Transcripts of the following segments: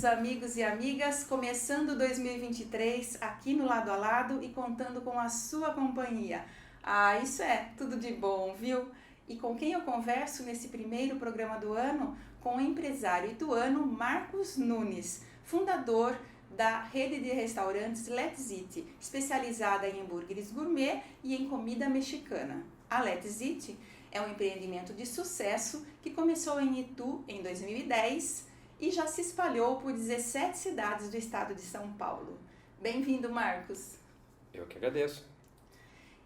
queridos amigos e amigas, começando 2023 aqui no Lado a Lado e contando com a sua companhia. Isso é tudo de bom, viu? E com quem eu converso nesse primeiro programa do ano? Com o empresário ituano Marcos Nunes, fundador da rede de restaurantes Let's Eat, especializada em hambúrgueres gourmet e em comida mexicana. A Let's Eat é um empreendimento de sucesso que começou em Itu em 2010 e já se espalhou por 17 cidades do estado de São Paulo. Bem-vindo, Marcos. Eu que agradeço.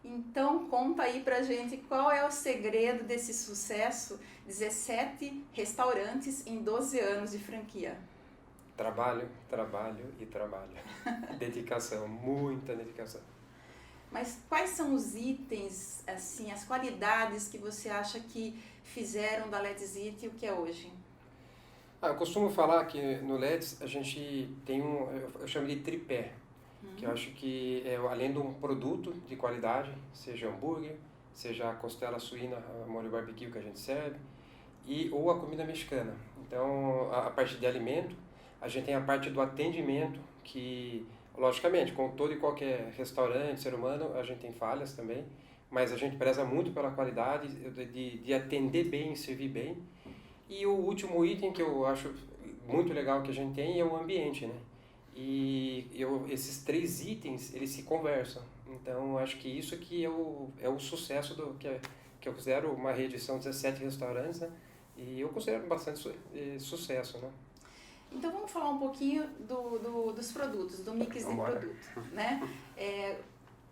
Então, conta aí pra gente qual é o segredo desse sucesso, 17 restaurantes em 12 anos de franquia. Trabalho, trabalho e trabalho. Dedicação, muita dedicação. Mas quais são os itens, assim, as qualidades que você acha que fizeram da Let's Eat o que é hoje? Eu costumo falar que no Let's a gente tem eu chamo de tripé, que eu acho que é além de um produto de qualidade, seja hambúrguer, seja a costela suína, a molho barbecue que a gente serve, ou a comida mexicana. Então, a parte de alimento, a gente tem a parte do atendimento, que, logicamente, com todo e qualquer restaurante, ser humano, a gente tem falhas também, mas a gente preza muito pela qualidade de atender bem, servir bem. E o último item que eu acho muito legal que a gente tem é o ambiente, né? Esses três itens, eles se conversam. Então, acho que isso aqui é o sucesso que eu considero uma rede, são 17 restaurantes, né? E eu considero bastante sucesso, né? Então, vamos falar um pouquinho dos produtos, do mix de produto, né?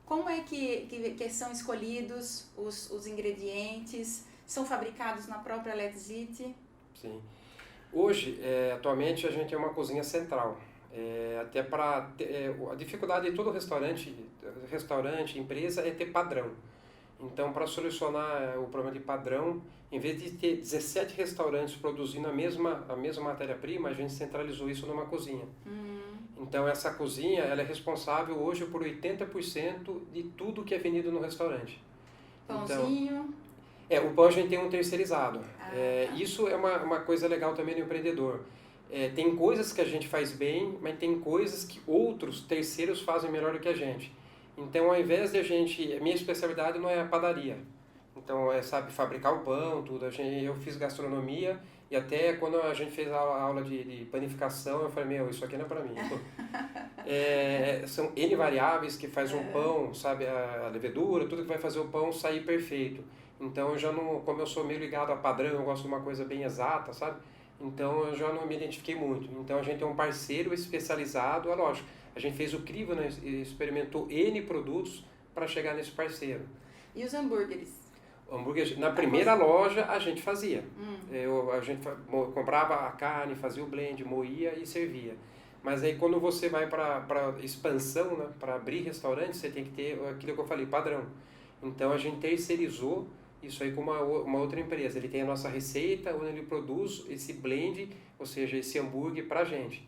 Como é que são escolhidos os ingredientes? São fabricados na própria Let's Eat? Sim. Hoje, atualmente, a gente tem uma cozinha central. Até para a dificuldade de todo restaurante, empresa, é ter padrão. Então, para solucionar o problema de padrão, em vez de ter 17 restaurantes produzindo a mesma matéria-prima, a gente centralizou isso numa cozinha. Então, essa cozinha ela é responsável hoje por 80% de tudo que é vendido no restaurante. Pãozinho... O pão a gente tem um terceirizado. Isso é uma coisa legal também do empreendedor. Tem coisas que a gente faz bem, mas tem coisas que outros terceiros fazem melhor do que a gente. Então, ao invés de a minha especialidade não é a padaria. Então, sabe, fabricar o pão, tudo. Eu fiz gastronomia e até quando a gente fez a aula de panificação, eu falei, isso aqui não é para mim. São N variáveis que faz um pão, sabe, a levedura, tudo que vai fazer o pão sair perfeito. Então, eu já não, como eu sou meio ligado a padrão, eu gosto de uma coisa bem exata, sabe? Então, eu já não me identifiquei muito. Então, a gente tem um parceiro especializado, é lógico. A gente fez o crivo, né? Experimentou N produtos para chegar nesse parceiro. E os hambúrgueres? Hambúrguer, na primeira loja, a gente fazia. A gente comprava a carne, fazia o blend, moía e servia. Mas aí, quando você vai para expansão, né? Para abrir restaurante, você tem que ter aquilo que eu falei, padrão. Então, a gente terceirizou isso aí com uma outra empresa. Ele tem a nossa receita, onde ele produz esse blend, ou seja, esse hambúrguer para a gente.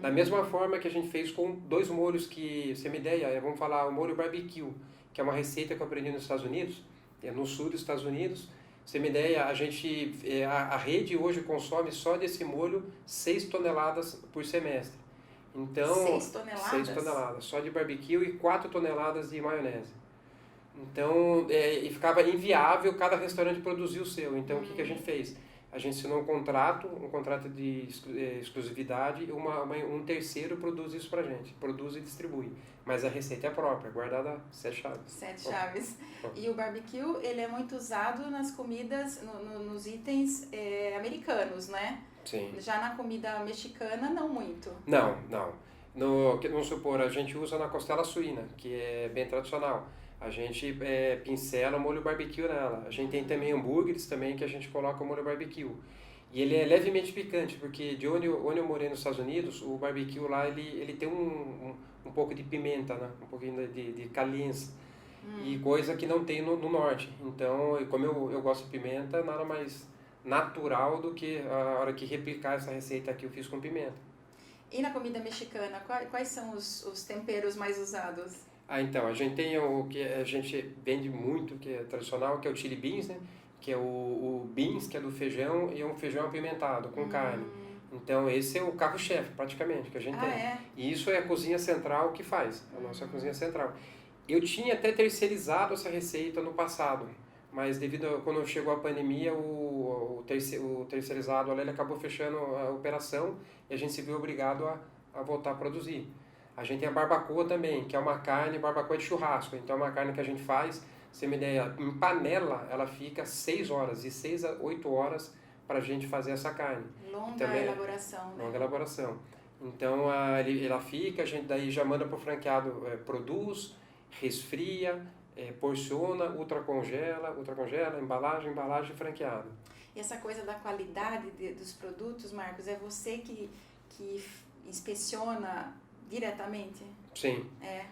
Da mesma forma que a gente fez com 2 molhos que, você me ideia, vamos falar o molho barbecue, que é uma receita que eu aprendi nos Estados Unidos, no sul dos Estados Unidos. Você me ideia, a rede hoje consome só desse molho 6 toneladas por semestre. Então, 6 toneladas? 6 toneladas, só de barbecue e 4 toneladas de maionese. Então, e ficava inviável cada restaurante produzir o seu. Então, o que a gente fez? A gente assinou um contrato de exclusividade, um terceiro produz isso pra gente, produz e distribui. Mas a receita é própria, guardada 7 chaves. 7 chaves. E o barbecue, ele é muito usado nas comidas, nos itens americanos, né? Sim. Já na comida mexicana, não muito. Não. Vamos supor, a gente usa na costela suína, que é bem tradicional. A gente pincela o molho barbecue nela. A gente tem também hambúrgueres também que a gente coloca o molho barbecue. E ele é levemente picante, porque de onde eu morei nos Estados Unidos, o barbecue lá ele tem um pouco de pimenta, né? Um pouquinho de caliência. E coisa que não tem no norte. Então, como eu gosto de pimenta, nada mais natural do que a hora que replicar essa receita aqui eu fiz com pimenta. E na comida mexicana, quais são os temperos mais usados? Então, a gente tem o que a gente vende muito, que é tradicional, que é o chili beans, né? Que é o beans, que é do feijão, e é um feijão apimentado, com carne. Então, esse é o carro-chefe, praticamente, que a gente tem. É? E isso é a cozinha central que faz, a nossa cozinha central. Eu tinha até terceirizado essa receita no passado, mas quando chegou a pandemia, o terceirizado ali, ele acabou fechando a operação e a gente se viu obrigado a voltar a produzir. A gente tem a barbacoa também, que é uma carne, barbacoa de churrasco. Então é uma carne que a gente faz, você me ideia, em panela ela fica 6 horas, de 6 a 8 horas para a gente fazer essa carne. Longa Também, elaboração, né? longa elaboração. Então ela fica, a gente daí já manda para o franqueado, produz, resfria, porciona, ultracongela, embalagem franqueado. E essa coisa da qualidade dos produtos, Marcos, é você que inspeciona diretamente? Sim. É.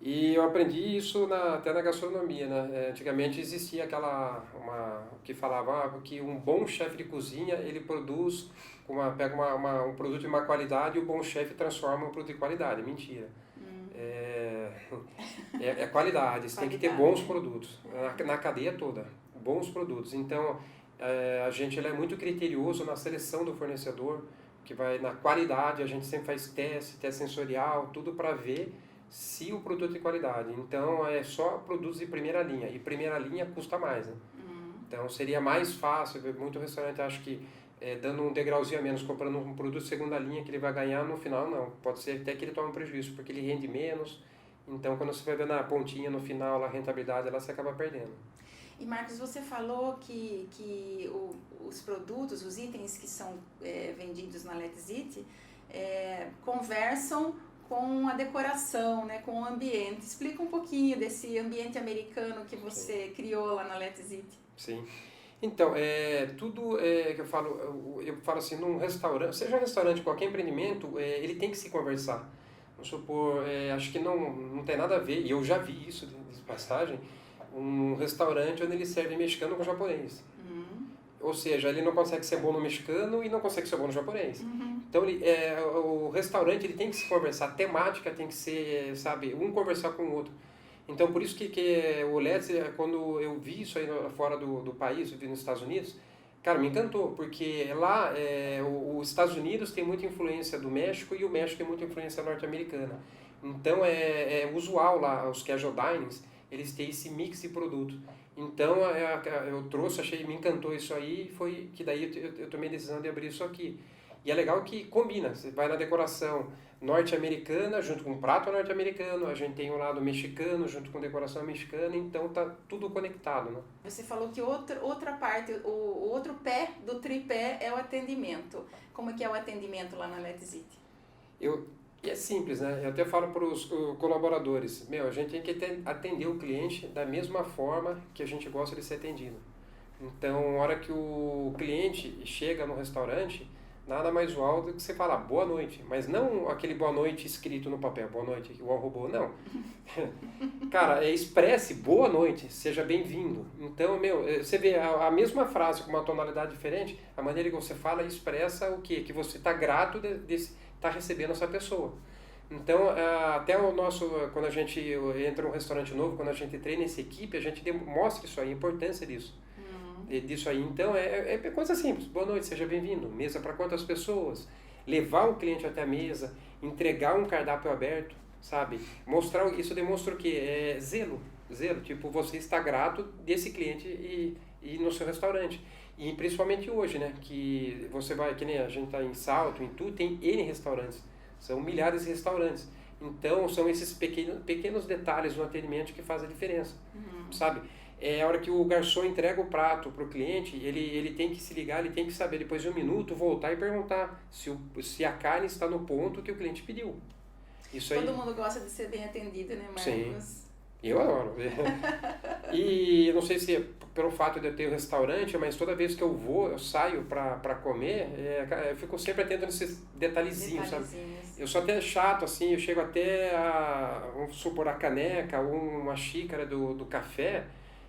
E eu aprendi isso até na gastronomia, né? Antigamente existia que falava que um bom chefe de cozinha, ele produz, pega um produto de má qualidade e o bom chefe transforma um produto de qualidade. Mentira. É qualidade, você tem que ter bons produtos, na cadeia toda, bons produtos. Então, a gente é muito criterioso na seleção do fornecedor, que vai na qualidade, a gente sempre faz teste sensorial, tudo para ver se o produto é qualidade. Então, é só produtos de primeira linha, e primeira linha custa mais, né? Então, seria mais fácil, muito restaurante acho que dando um degrauzinho a menos, comprando um produto de segunda linha que ele vai ganhar, no final não, pode ser até que ele tome um prejuízo, porque ele rende menos. Então, quando você vai ver na pontinha, no final, a rentabilidade, ela se acaba perdendo. E, Marcos, você falou que os produtos, os itens que são vendidos na Let's Eat, conversam com a decoração, né, com o ambiente. Explica um pouquinho desse ambiente americano que você criou lá na Let's Eat. Sim. Então, tudo que eu falo assim, num restaurante, seja um restaurante, qualquer empreendimento, ele tem que se conversar. Vamos supor, acho que não tem nada a ver, e eu já vi isso de passagem, um restaurante onde ele serve mexicano com japonês. Ou seja, ele não consegue ser bom no mexicano e não consegue ser bom no japonês. Então, o restaurante ele tem que se conversar, a temática tem que ser, sabe, um conversar com o outro. Então, por isso que o Let's, quando eu vi isso aí fora do país, eu vi nos Estados Unidos, cara, me encantou, porque lá os Estados Unidos tem muita influência do México e o México tem muita influência norte-americana. Então, é usual lá, os casual dinings, eles têm esse mix de produto. Então, eu trouxe, me encantou isso aí, foi que daí eu tomei a decisão de abrir isso aqui. E é legal que combina, você vai na decoração norte-americana junto com um prato norte-americano, a gente tem um lado mexicano junto com decoração mexicana, então tá tudo conectado, né? Você falou que outra parte, o outro pé do tripé é o atendimento. Como é que é o atendimento lá na Let's Eat? E é simples, né? Eu até falo para os colaboradores, a gente tem que atender o cliente da mesma forma que a gente gosta de ser atendido. Então, na hora que o cliente chega no restaurante, nada mais usual do que você falar boa noite, mas não aquele boa noite escrito no papel, boa noite, igual robô, não. Cara, expresse boa noite, seja bem-vindo. Então, você vê a mesma frase com uma tonalidade diferente, a maneira que você fala expressa o quê? Que você está grato de estar recebendo essa pessoa. Então, até quando a gente entra num restaurante novo, quando a gente treina essa equipe, a gente mostra isso aí, a importância disso. Disso aí. Então, é coisa simples. Boa noite, seja bem-vindo. Mesa para quantas pessoas? Levar o cliente até a mesa, entregar um cardápio aberto, sabe? Isso demonstra o quê? Zelo. Tipo, você está grato desse cliente e no seu restaurante. E principalmente hoje, né? Que você vai, que nem a gente está em Salto, em tudo, tem N restaurantes. São milhares de restaurantes. Então, são esses pequenos detalhes no atendimento que fazem a diferença, sabe? A hora que o garçom entrega o prato para o cliente, ele tem que se ligar, ele tem que saber, depois de um minuto, voltar e perguntar se a carne está no ponto que o cliente pediu. Todo mundo gosta de ser bem atendido, né, Marcos? Sim, eu adoro. E eu não sei se é pelo fato de eu ter um restaurante, mas toda vez que eu saio para comer, eu fico sempre atento nesses detalhezinhos, sabe? Eu sou até chato, assim, eu chego até vamos supor, a caneca ou uma xícara do café.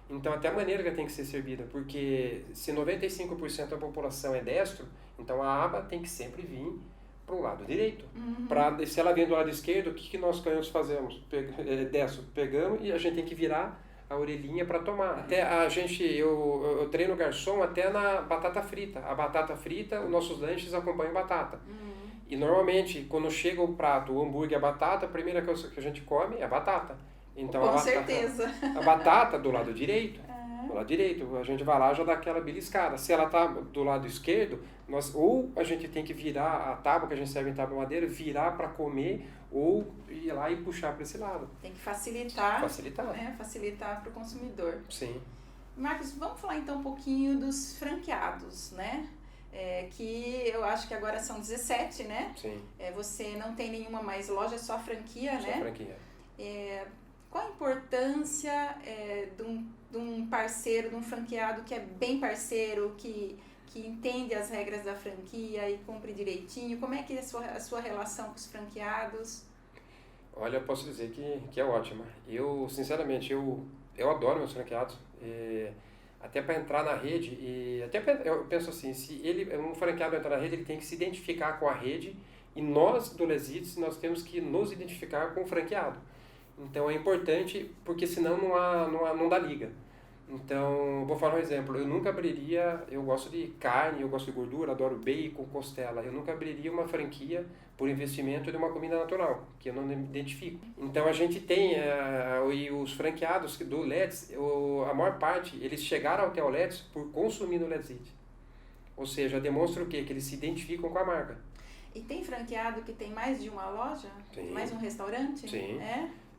Então, até a maneira que ela tem que ser servida, porque se 95% da população é destro, então a aba tem que sempre vir para o lado direito. Se ela vem do lado esquerdo, o que nós canhotos fazemos? Destro, pegamos e a gente tem que virar a orelhinha para tomar. Até eu treino garçom até na batata frita. A batata frita, os nossos lanches acompanham batata. E normalmente, quando chega o prato, o hambúrguer, a batata, a primeira coisa que a gente come é a batata. Então, Com certeza. A batata do lado direito. Do lado direito, a gente vai lá e já dá aquela beliscada. Se ela tá do lado esquerdo, ou a gente tem que virar a tábua, que a gente serve em tábua madeira, virar para comer, ou ir lá e puxar para esse lado. Tem que facilitar. Facilitar. Né? Facilitar para o consumidor. Sim. Marcos, vamos falar então um pouquinho dos franqueados, né? Que eu acho que agora são 17, né? Sim. Você não tem nenhuma mais loja, só franquia, Só né? franquia. Qual a importância de um parceiro, de um franqueado que é bem parceiro, que entende as regras da franquia e cumpre direitinho? Como é que é a sua relação com os franqueados? Olha, eu posso dizer que é ótima. Eu, sinceramente, eu adoro meus franqueados. Até para entrar na rede, eu penso assim, se um franqueado entrar na rede, ele tem que se identificar com a rede, e nós, do Lesits, nós temos que nos identificar com o franqueado. Então é importante, porque senão não dá liga. Então, vou falar um exemplo, eu gosto de carne, eu gosto de gordura, adoro bacon, costela, eu nunca abriria uma franquia por investimento de uma comida natural, que eu não me identifico. Então a gente tem, e os franqueados do Let's, a maior parte, eles chegaram até o Let's por consumir no Let's Eat. Ou seja, demonstra o quê? Que eles se identificam com a marca. E tem franqueado que tem mais de uma loja? Sim. Mais um restaurante? Sim.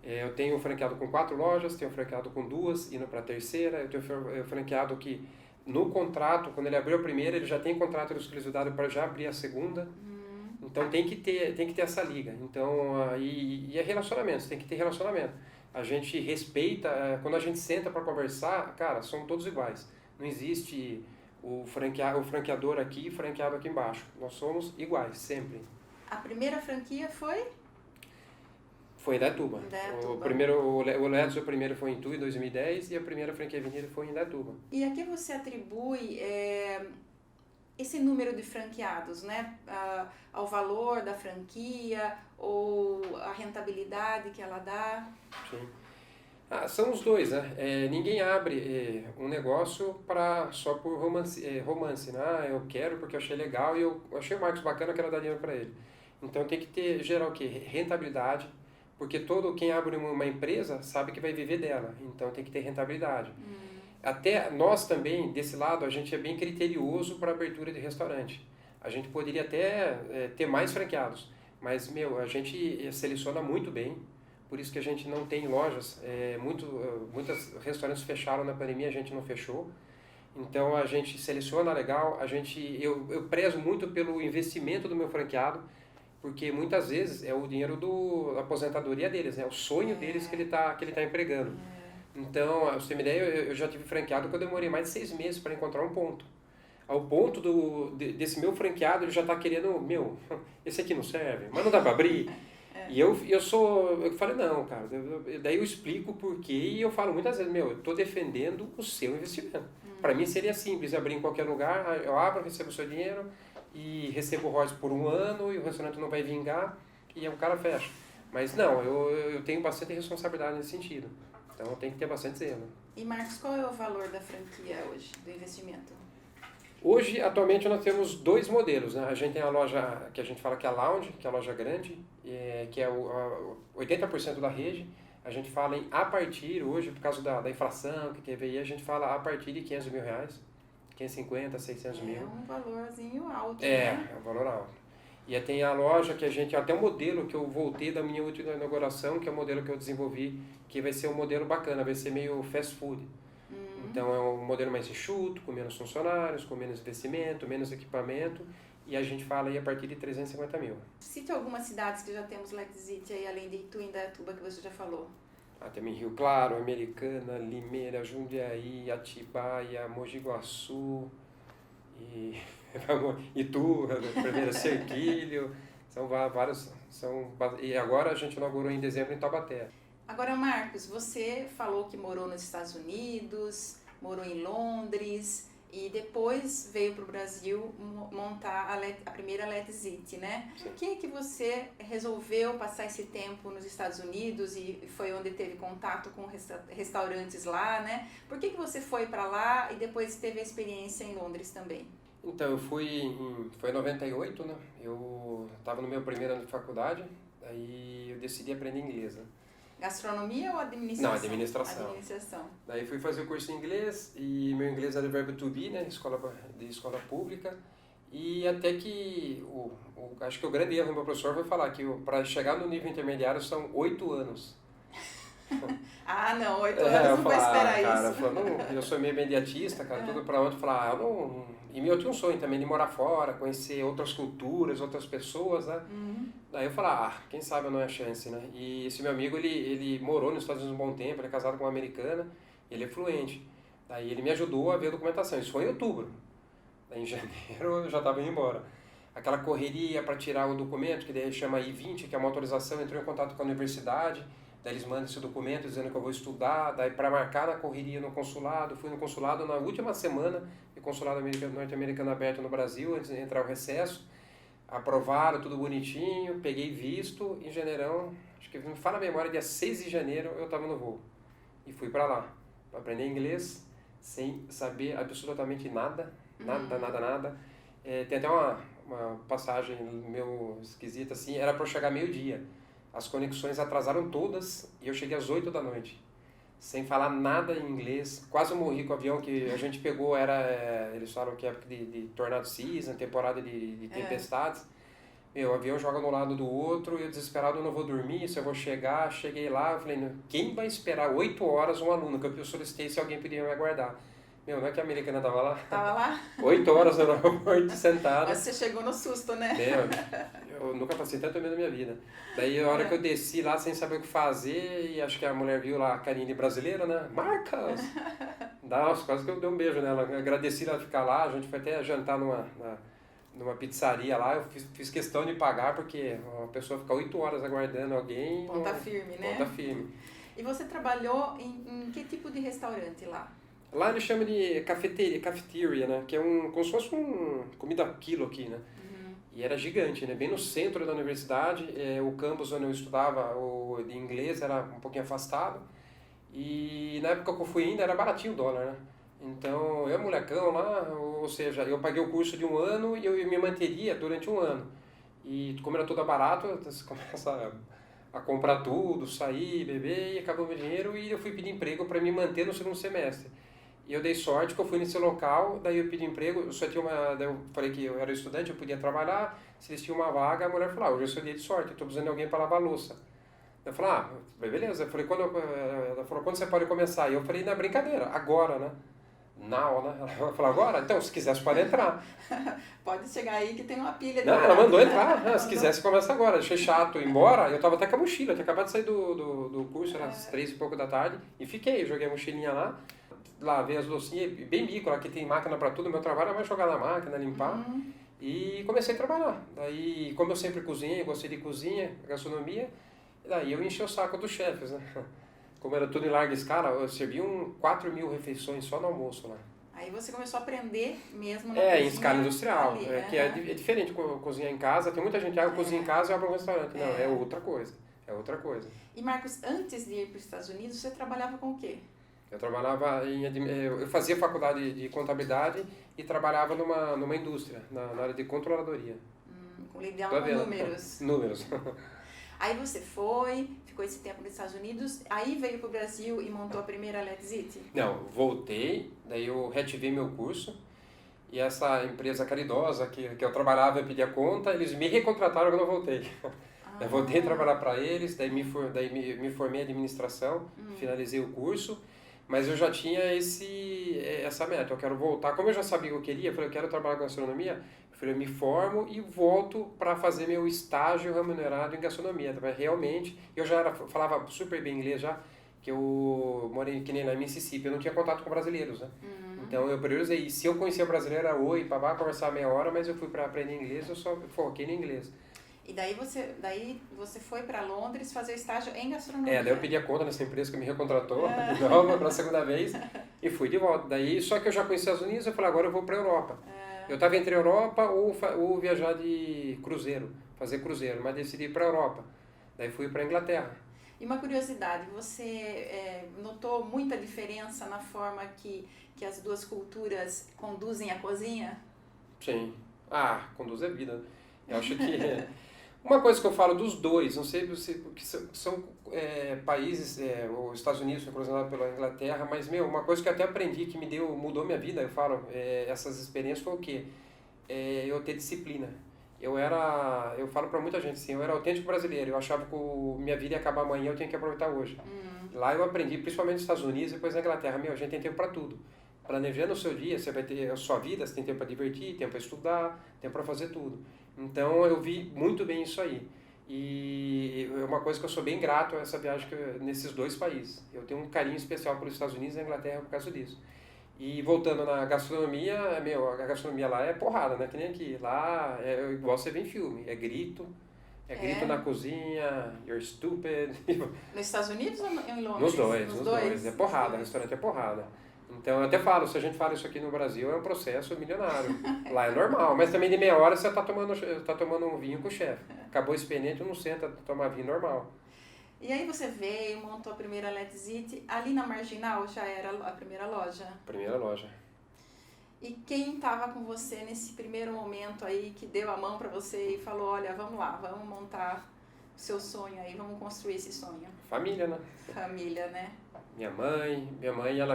Eu tenho um franqueado com 4 lojas, tenho um franqueado com 2, indo para a terceira. Eu tenho um franqueado que, no contrato, quando ele abriu a primeira, ele já tem contrato de exclusividade para já abrir a segunda. Então tem que ter essa liga. Então, e é relacionamento, tem que ter relacionamento. A gente respeita, quando a gente senta para conversar, cara, são todos iguais. Não existe o franqueador aqui e o franqueado aqui embaixo. Nós somos iguais, sempre. A primeira franquia foi? Foi em Indaiatuba. O Let's, o primeiro foi em Itu, em 2010, e a primeira franquia Avenida foi em Indaiatuba. E a que você atribui esse número de franqueados, né? Ao valor da franquia ou a rentabilidade que ela dá? Sim. São os dois, né? Ninguém abre um negócio só por romance, né? Eu quero porque eu achei legal e eu achei o Marcos bacana, eu quero dar dinheiro para ele. Então tem que gerar o quê? Rentabilidade, porque quem abre uma empresa sabe que vai viver dela, então tem que ter rentabilidade. Até nós também, desse lado, a gente é bem criterioso para abertura de restaurante. A gente poderia até ter mais franqueados, mas, a gente seleciona muito bem, por isso que a gente não tem lojas. Muitos restaurantes fecharam na pandemia, a gente não fechou. Então a gente seleciona legal, eu prezo muito pelo investimento do meu franqueado, porque muitas vezes é o dinheiro da aposentadoria deles, né? O sonho deles que ele tá empregando. Então, pra você ter uma ideia, eu já tive franqueado que eu demorei mais de 6 meses para encontrar um ponto. Ao ponto desse meu franqueado, ele já está querendo, esse aqui não serve, mas não dá para abrir. E eu falei, não, cara, daí eu explico o porquê e eu falo muitas vezes, eu estou defendendo o seu investimento. Para mim seria simples abrir em qualquer lugar, eu abro, recebo o seu dinheiro e recebo o royalties por 1 ano e o restaurante não vai vingar e o cara fecha. Mas não, eu tenho bastante responsabilidade nesse sentido. Então tem que ter bastante zelo. E Marcos, qual é o valor da franquia hoje, do investimento? Hoje, atualmente, nós temos 2 modelos, né? A gente tem a loja que a gente fala que é a Lounge, que é a loja grande, que é 80% da rede. A gente fala em a partir, hoje, por causa da inflação que teve aí, a gente fala a partir de R$500 mil, 550, 600 mil. É um valorzinho alto, né? né? É um valor alto. E tem a loja que até o modelo que eu voltei da minha última inauguração, que é o modelo que eu desenvolvi, que vai ser um modelo bacana, vai ser meio fast food. Então é um modelo mais enxuto, com menos funcionários, com menos investimento, menos equipamento, e a gente fala aí a partir de 350 mil. Cite algumas cidades que já temos Let's Eat aí, além de Itu e Indaiatuba, que você já falou. Temos Rio Claro, Americana, Limeira, Jundiaí, Atibaia, Mogi Guaçu, Itu, Primeira Cerquilho, são vários. E agora a gente inaugurou em dezembro em Taubaté. Agora, Marcos, você falou que morou nos Estados Unidos, morou em Londres. E depois veio para o Brasil montar a primeira Let's Eat, né? Por que você resolveu passar esse tempo nos Estados Unidos e foi onde teve contato com restaurantes lá, né? Por que você foi para lá e depois teve a experiência em Londres também? Então, foi em 98, né? Eu estava no meu primeiro ano de faculdade, aí eu decidi aprender inglês, né? Gastronomia ou administração? Não, administração. Administração. Daí fui fazer o curso em inglês e meu inglês era verbo to be, né? De escola pública. E até que, acho que o grande erro do meu professor foi falar que para chegar no nível intermediário são 8 anos. Ah, não, 8 anos não vou esperar cara, isso. Eu sou meio imediatista, cara, tudo pra onde falar, eu não... E eu tinha um sonho também de morar fora, conhecer outras culturas, outras pessoas, né? Daí eu falei, quem sabe não é a chance, né? E esse meu amigo, ele morou nos Estados Unidos um bom tempo, ele é casado com uma americana, ele é fluente. Daí ele me ajudou a ver a documentação, isso foi em outubro. Daí em janeiro eu já estava indo embora. Aquela correria para tirar o documento, que daí chama I-20, que é uma autorização, entrou em contato com a universidade, daí eles mandam esse documento dizendo que eu vou estudar, daí para marcar na correria no consulado, fui no consulado na última semana, o consulado norte-americano aberto no Brasil, antes de entrar o recesso, aprovaram tudo bonitinho, peguei visto, em janeirão, acho que me fala a memória, dia 6 de janeiro eu estava no voo, e fui para lá, para aprender inglês, sem saber absolutamente nada, nada. Tem até uma passagem meio esquisita assim, era para eu chegar meio-dia. As conexões atrasaram todas e eu cheguei às 8 da noite. Sem falar nada em inglês. Quase eu morri com o avião que a gente pegou, eles falam que é época de tornado season, temporada de tempestades. Meu, o avião joga de um lado do outro e eu desesperado, eu não vou dormir, se eu vou chegar. Cheguei lá, eu falei, quem vai esperar 8 horas um aluno? Que eu solicitei se alguém podia me aguardar. Meu, não é que a americana tava lá? Tava lá? 8 horas no aeroporto, sentada. Mas você chegou no susto, né? Eu nunca passei tanto medo na minha vida. Daí a hora que eu desci lá sem saber o que fazer, e acho que a mulher viu lá a carinha de brasileira, né? Marcas! Nossa, quase que eu dei um beijo nela. Agradeci ela ficar lá, a gente foi até jantar numa pizzaria lá, eu fiz questão de pagar, porque uma pessoa fica 8 horas aguardando alguém... Ponta firme, né? Ponta firme. E você trabalhou em que tipo de restaurante lá? Lá eles chamam de cafeteria, né? Que é como se fosse comida a quilo aqui, né? E era gigante, né? Bem no centro da universidade, o campus onde eu estudava, de inglês, era um pouquinho afastado. E na época que eu fui ainda era baratinho o dólar, né? Então, eu molecão lá, ou seja, eu paguei o curso de 1 ano e eu me manteria durante 1 ano. E como era tudo barato, você começa a comprar tudo, sair, beber, e acabou meu dinheiro e eu fui pedir emprego para me manter no segundo semestre. E eu dei sorte que eu fui nesse local, daí eu pedi emprego, eu só tinha daí eu falei que eu era estudante, eu podia trabalhar, se eles tinham uma vaga, a mulher falou, hoje é seu dia de sorte, eu estou precisando de alguém para lavar a louça. Eu falei, beleza, eu falei, ela falou, quando você pode começar? E eu falei, na brincadeira, agora, né? Now, né? Ela falou, agora? Então, se quiser, você pode entrar. Pode chegar aí que tem uma pilha de... Não, ela mandou entrar, se quiser, você começa agora. Achei chato ir embora, eu tava até com a mochila, eu tinha acabado de sair do curso, era às 3 e pouco da tarde, e fiquei, eu joguei a mochilinha lá, lavei as loucinhas, bem bico, lá que tem máquina para tudo, meu trabalho é mais jogar na máquina, limpar, e comecei a trabalhar. Daí, como eu sempre cozinhei, gostei de cozinha, gastronomia, daí eu enchi o saco dos chefes, né? Como era tudo em larga escala, eu servia 4.000 refeições só no almoço lá. Aí você começou a aprender mesmo na cozinha? Em escala industrial, ali, que é diferente cozinhar em casa, tem muita gente, eu cozinho em casa e abro um restaurante. Não, é outra coisa, E Marcos, antes de ir para os Estados Unidos, você trabalhava com o quê? Eu trabalhava eu fazia faculdade de contabilidade e trabalhava numa indústria, na área de controladoria. Lidando com números. Números. Aí você ficou esse tempo nos Estados Unidos, aí veio para o Brasil e montou a primeira Let's Eat? Não, voltei, daí eu reativei meu curso e essa empresa caridosa que eu trabalhava e pedia conta, eles me recontrataram quando eu voltei. Eu voltei a trabalhar para eles, daí me formei em administração, finalizei o curso, mas eu já tinha essa meta, eu quero voltar, como eu já sabia o que eu queria, eu falei, eu quero trabalhar com gastronomia, eu falei, eu me formo e volto para fazer meu estágio remunerado em gastronomia. Realmente, eu já falava super bem inglês já, que eu morei que nem lá em Mississippi, eu não tinha contato com brasileiros, né? Então eu priorizei, se eu conhecia brasileiro, era oi, babá, conversar meia hora, mas eu fui para aprender inglês, eu só foquei no inglês. E daí você foi para Londres fazer estágio em gastronomia. Daí eu pedi a conta nessa empresa que me recontratou, de novo, pela segunda vez, e fui de volta. Daí, só que eu já conheci os Estados Unidos, eu falei, agora eu vou para a Europa. Eu estava entre a Europa ou viajar de cruzeiro, fazer cruzeiro, mas decidi ir para a Europa. Daí fui para a Inglaterra. E uma curiosidade, você notou muita diferença na forma que as duas culturas conduzem a cozinha? Sim. Conduz a vida. Eu acho que uma coisa que eu falo dos dois, não sei porque são países, os Estados Unidos foi colonizado pela Inglaterra, mas uma coisa que eu até aprendi que mudou minha vida, eu falo, essas experiências foi o quê? Eu ter disciplina. Eu falo pra muita gente assim, eu era autêntico brasileiro, eu achava que minha vida ia acabar amanhã, eu tinha que aproveitar hoje. Lá eu aprendi, principalmente nos Estados Unidos e depois na Inglaterra, a gente tem tempo pra tudo. Planejando o seu dia, você vai ter a sua vida, você tem tempo para divertir, tempo para estudar, tempo para fazer tudo. Então eu vi muito bem isso aí. E é uma coisa que eu sou bem grato a essa viagem nesses dois países. Eu tenho um carinho especial pelos Estados Unidos e a Inglaterra por causa disso. E voltando na gastronomia, a gastronomia lá é porrada, né? Que nem aqui. Lá é igual você vê em filme, é grito na cozinha, you're stupid. Nos Estados Unidos ou em Londres? Nos dois. É porrada, o restaurante é porrada. Então, eu até falo, se a gente fala isso aqui no Brasil, é um processo milionário. Lá é normal, mas também de meia hora você tá tomando um vinho com o chefe. Acabou o expediente, não senta tomar vinho normal. E aí você veio, montou a primeira Let's Eat, ali na Marginal já era a primeira loja? Primeira loja. E quem estava com você nesse primeiro momento aí, que deu a mão para você e falou, olha, vamos lá, vamos montar o seu sonho aí, vamos construir esse sonho? Família, né? Família, né? Minha mãe,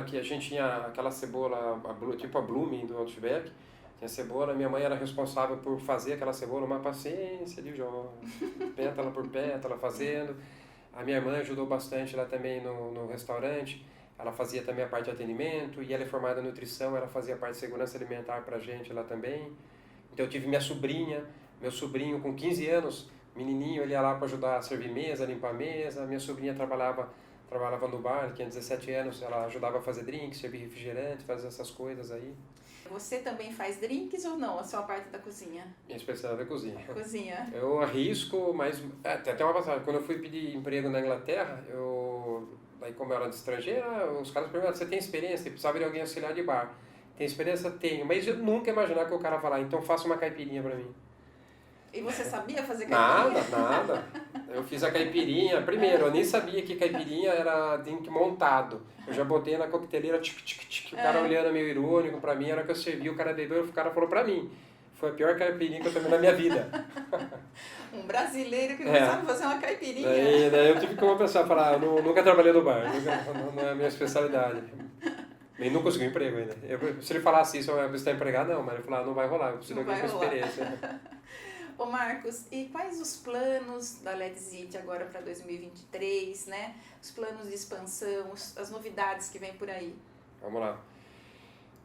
que a gente tinha aquela cebola, tipo a Blooming do Outback, tinha cebola, minha mãe era responsável por fazer aquela cebola, uma paciência de jovem, pétala por pétala fazendo. A minha irmã ajudou bastante lá também no restaurante, ela fazia também a parte de atendimento, e ela é formada em nutrição, ela fazia a parte de segurança alimentar pra gente lá também. Então eu tive minha sobrinha, meu sobrinho com 15 anos, menininho, ele ia lá para ajudar a servir mesa, limpar a mesa, minha sobrinha trabalhava no bar, tinha 17 anos, ela ajudava a fazer drinks, servir refrigerante, fazer essas coisas aí. Você também faz drinks ou não? A sua parte da cozinha? Minha especialidade é cozinha. Cozinha. Eu arrisco, mas até uma passagem, quando eu fui pedir emprego na Inglaterra, daí como eu era de estrangeira, os caras perguntaram, você tem experiência? Eu precisava de alguém auxiliar de bar. Tem experiência? Tenho, mas eu nunca ia imaginar que o cara vai lá, então faça uma caipirinha pra mim. E você sabia fazer caipirinha? Nada. Eu fiz a caipirinha. Primeiro, eu nem sabia que caipirinha era drink montado. Eu já botei na coqueteleira, o cara olhando meio irônico pra mim, era que eu servi, o cara bebeu, o cara falou pra mim. Foi a pior caipirinha que eu tomei na minha vida. Um brasileiro que não sabe fazer uma caipirinha. Daí eu tive que pensar, falar, nunca trabalhei no bar, não é a minha especialidade. Nem não consegui um emprego ainda. Se ele falasse isso, você está empregado? Não, mas ele falou, não vai rolar, eu preciso de alguém com experiência. Ô Marcos, e quais os planos da Let's Eat agora para 2023, né? Os planos de expansão, as novidades que vem por aí? Vamos lá.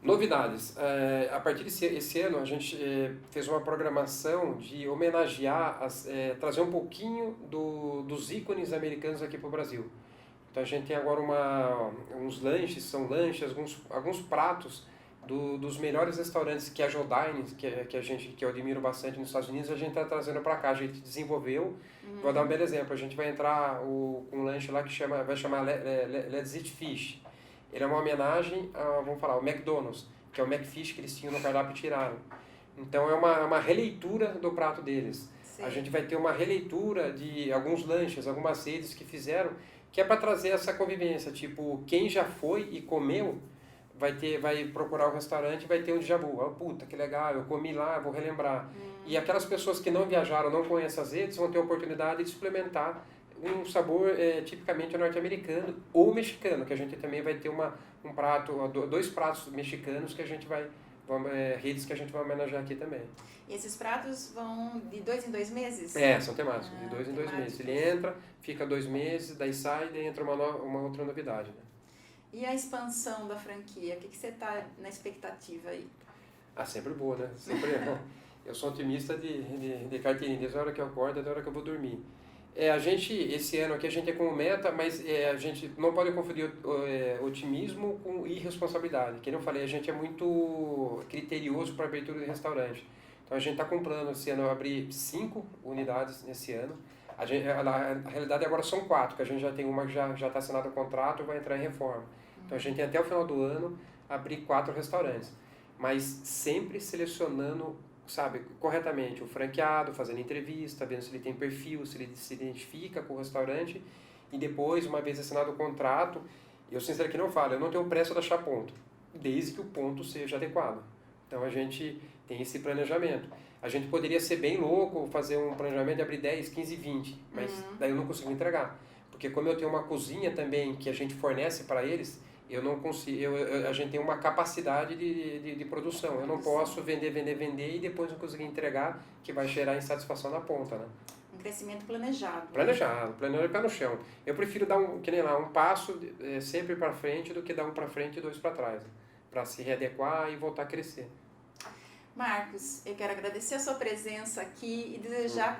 Novidades. A partir desse ano, a gente fez uma programação de homenagear, trazer um pouquinho dos ícones americanos aqui para o Brasil. Então a gente tem agora uns lanches, alguns pratos dos melhores restaurantes que a Jodine, que eu admiro bastante nos Estados Unidos, a gente está trazendo para cá. A gente desenvolveu, vou dar um belo exemplo, a gente vai entrar com um lanche lá que vai chamar Let's Eat Fish. Ele é uma homenagem ao McDonald's, que é o McFish que eles tinham no cardápio e tiraram. Então é uma releitura do prato deles. Sim. A gente vai ter uma releitura de alguns lanches, algumas redes que fizeram, que é para trazer essa convivência, tipo, quem já foi e comeu, vai procurar o restaurante e vai ter um déjà vu. Puta, que legal, eu comi lá, vou relembrar. E aquelas pessoas que não viajaram, não conhecem as redes, vão ter a oportunidade de experimentar um sabor tipicamente norte-americano ou mexicano, que a gente também vai ter um prato, dois pratos mexicanos que a gente redes que a gente vai homenagear aqui também. E esses pratos vão de 2 em 2 meses? São temáticos, de 2 em 2 meses. Ele entra, fica 2 meses, daí sai, daí entra uma outra novidade, né? E a expansão da franquia, o que você está na expectativa aí? Sempre boa, né? Eu sou otimista de carteirinha, desde a hora que eu acordo até a hora que eu vou dormir. Esse ano aqui a gente é como meta, mas a gente não pode confundir otimismo com irresponsabilidade. Que eu falei, a gente é muito criterioso para abertura de restaurante. Então a gente está com plano esse ano abrir 5 unidades nesse ano. A realidade agora são 4, que a gente já tem uma que já está assinado o contrato e vai entrar em reforma. Então a gente tem até o final do ano abrir 4 restaurantes. Mas sempre selecionando, sabe, corretamente o franqueado, fazendo entrevista, vendo se ele tem perfil, se ele se identifica com o restaurante. E depois, uma vez assinado o contrato, eu sinceramente não falo, eu não tenho pressa de achar ponto, desde que o ponto seja adequado. Então a gente tem esse planejamento. A gente poderia ser bem louco, fazer um planejamento de abrir 10, 15, 20, mas daí eu não consigo entregar. Porque como eu tenho uma cozinha também que a gente fornece para eles, eu não consigo, a gente tem uma capacidade de produção. Eu não posso vender e depois não conseguir entregar, que vai gerar insatisfação na ponta, né? Um crescimento planejado. Planejado pé no chão. Eu prefiro dar um passo sempre para frente do que dar um para frente e 2 para trás, para se readequar e voltar a crescer. Marcos, eu quero agradecer a sua presença aqui e desejar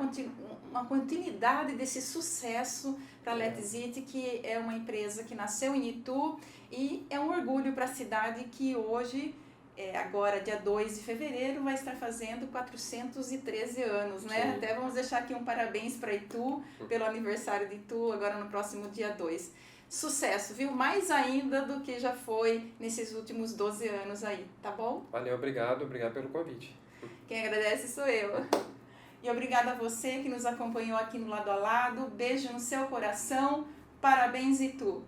uma continuidade desse sucesso para a Let's Eat, que é uma empresa que nasceu em Itu e é um orgulho para a cidade que hoje, agora dia 2 de fevereiro, vai estar fazendo 413 anos, né? Sim. Até vamos deixar aqui um parabéns para Itu, pelo aniversário de Itu, agora no próximo dia 2. Sucesso, viu? Mais ainda do que já foi nesses últimos 12 anos aí, tá bom? Valeu, obrigado pelo convite. Quem agradece sou eu. E obrigada a você que nos acompanhou aqui no Lado a Lado. Beijo no seu coração. Parabéns, Itu!